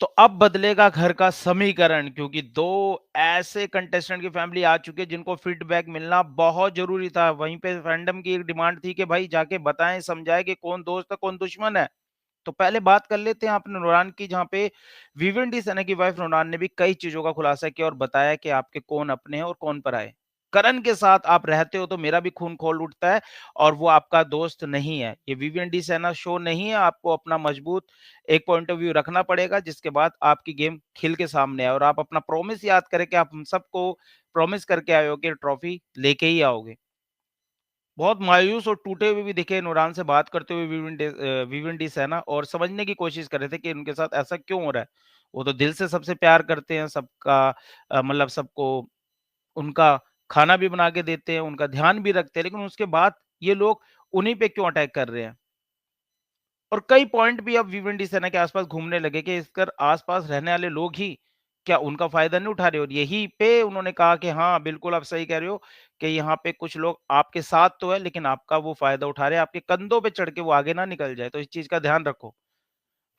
तो अब बदलेगा घर का समीकरण, क्योंकि 2 ऐसे कंटेस्टेंट की फैमिली आ चुकी है जिनको फीडबैक मिलना बहुत ज़रूरी था। वहीं पे फैंडम की एक डिमांड थी कि भाई जाके बताएँ, समझाएँ कि कौन दोस्त है, कौन दुश्मन है। तो पहले बात कर लेते हैं आपने नूरान की, जहाँ पे विवेंडी सना की वाइफ नूरान ने भी कई चीज़ों का खुलासा किया और बताया कि आपके कौन अपने हैं और कौन पराए। करण के साथ आप रहते हो तो मेरा भी खून खौल उठता है और वो आपका दोस्त नहीं है। ये विवेंडी सेना शो नहीं है, आपको अपना मजबूत एक पॉइंट ऑफ व्यू रखना पड़ेगा जिसके बाद आपकी गेम खिल के सामने आए और आप अपना प्रॉमिस याद करें कि आप हम सबको प्रॉमिस करके आए हो कि ट्रॉफी लेके ही आओगे। बहुत मायूस और टूटे हुए भी दिखे नूरान से बात करते हुए विवेंडी सेना, और समझने की कोशिश कर रहे थे कि उनके साथ ऐसा क्यों हो रहा है। वो तो दिल से सबसे प्यार करते हैं, सबका मतलब सबको उनका खाना भी बना के देते हैं, उनका ध्यान भी रखते हैं, लेकिन उसके बाद ये लोग उन्हीं पे क्यों अटैक कर रहे हैं? और कई पॉइंट भी अब विवेंडी सेना के आसपास घूमने लगे कि इसकर आसपास रहने वाले लोग ही क्या उनका फायदा नहीं उठा रहे, और यही पे उन्होंने कहा कि हाँ बिल्कुल आप सही कह रहे हो कि यहाँ पे कुछ लोग आपके साथ तो है लेकिन आपका वो फायदा उठा रहे हैं, आपके कंधों पे चढ़ के वो आगे ना निकल जाए, तो इस चीज का ध्यान रखो।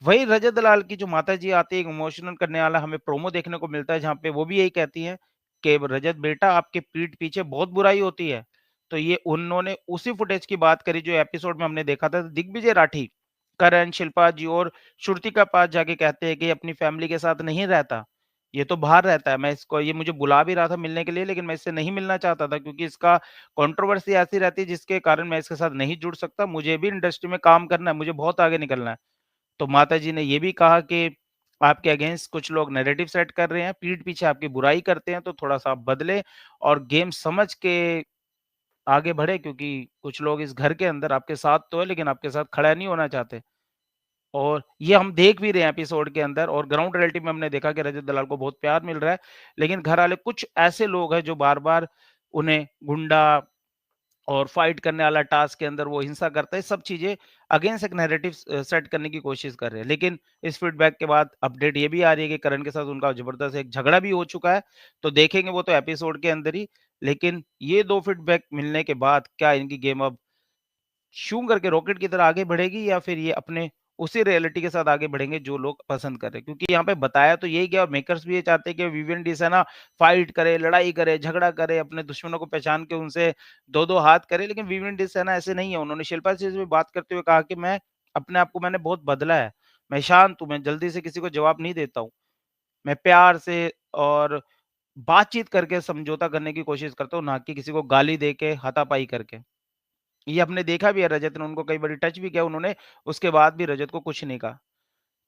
वही रजत दलाल की जो माता जी आती है, एक इमोशनल करने वाला हमें प्रोमो देखने को मिलता है जहाँ पे वो भी यही कहती है कि रजत बेटा आपके पीठ पीछे बहुत बुराई होती है। तो ये उन्होंने उसी फुटेज की बात करी जो एपिसोड में हमने देखा था। दिग्विजय राठी, करण, शिल्पा जी और श्रुति का पास जाके कहते हैं कि ये अपनी फैमिली के साथ नहीं रहता, ये तो बाहर रहता है। मैं इसको, ये मुझे बुला भी रहा था मिलने के लिए लेकिन मैं इससे नहीं मिलना चाहता था क्योंकि इसका कंट्रोवर्सी ऐसी रहती है जिसके कारण मैं इसके साथ नहीं जुड़ सकता। मुझे भी इंडस्ट्री में काम करना है, मुझे बहुत आगे निकलना है। तो माताजी ने ये भी कहा कि आपके अगेंस्ट कुछ लोग नैरेटिव सेट कर रहे हैं, पीठ पीछे आपकी बुराई करते हैं, तो थोड़ा-सा आप बदलें और गेम समझ के आगे बढ़े, क्योंकि कुछ लोग इस घर के अंदर आपके साथ तो है लेकिन आपके साथ खड़ा नहीं होना चाहते। और ये हम देख भी रहे हैं एपिसोड के अंदर, और ग्राउंड रियलिटी में हमने देखा कि रजत दलाल को बहुत प्यार मिल रहा है, लेकिन घर वाले कुछ ऐसे लोग हैं जो बार-बार उन्हें गुंडा और फाइट करने वाला टास्क के अंदर वो हिंसा करता है, सब चीज़ें अगेंस्ट एक नैरेटिव सेट करने की कोशिश कर रहे हैं। लेकिन इस फीडबैक के बाद अपडेट ये भी आ रही है कि करण के साथ उनका ज़बरदस्त एक झगड़ा भी हो चुका है, तो देखेंगे वो तो एपिसोड के अंदर ही। लेकिन ये 2 फीडबैक मिलने के बाद क्या इनकी गेम अब शूं करके रॉकेट की तरह आगे बढ़ेगी, या फिर ये अपने उसी रियलिटी के साथ आगे बढ़ेंगे जो लोग पसंद कर रहे हैं? क्योंकि यहाँ पे बताया तो यही गया और मेकर्स भी ये चाहते हैं कि विवियन डी है ना, फाइट करे, लड़ाई करे, झगड़ा करे, अपने दुश्मनों को पहचान के उनसे दो-दो हाथ करे, लेकिन विवियन डी है ना ऐसे नहीं है। उन्होंने शिल्पा शेट्टी से भी बात करते हुए कहा कि मैं अपने आप को मैंने बहुत बदला है। मैं शांत हूँ, मैं जल्दी से किसी को जवाब नहीं देता हूँ। मैं प्यार से और बातचीत करके समझौता करने की कोशिश करता हूँ, ना कि किसी को गाली दे के, हाथापाई करके। ये हमने देखा भी है, रजत ने उनको कई बारी टच भी किया उन्होंने, उसके बाद भी रजत को कुछ नहीं कहा।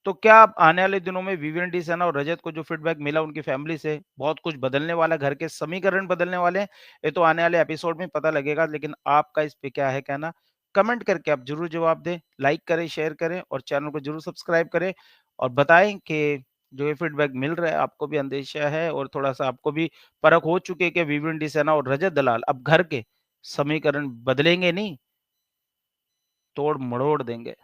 तो क्या अब आने वाले दिनों में विवियन डी सेना और रजत को जो फीडबैक मिला उनकी फैमिली से, बहुत कुछ बदलने वाला है, घर के समीकरण बदलने वाले हैं? ये तो आने वाले एपिसोड में पता लगेगा, लेकिन आपका इस पे क्या है कहना? कमेंट करके आप ज़रूर जवाब दें, लाइक करें, शेयर करें और चैनल को ज़रूर सब्सक्राइब करें और बताएँ कि जो ये फीडबैक मिल रहा है, आपको भी अंदेशा है और थोड़ा-सा आपको भी परख हो चुकी है कि विवियन डी सेना और रजत दलाल अब घर के समीकरण बदलेंगे नहीं, तोड़-मरोड़ देंगे।